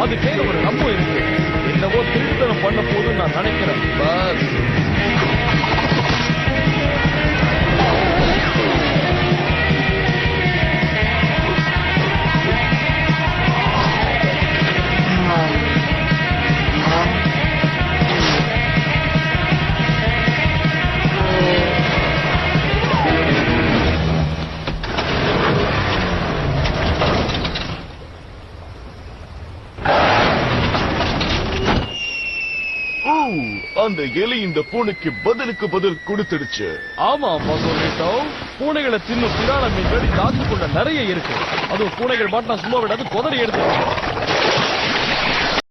அது கையில ஒரு ரம்பம் இருக்கு. என்னவோ திருத்தனம் பண்ண போது நான் நினைக்கிறேன். பஸ் அந்த எலி இந்த பூனைக்கு பதிலுக்கு பதில் கொடுத்துடுச்சு. ஆமா பசோலிட்டோ, பூனைகளை தின்னும் பிராண மீன்கள் இந்த ஆற்றுக்குள்ள நிறைய இருக்கு. அதுவும் பூனைகள் மாட்டினா சும்மா விடாது, கொதறி எடுத்து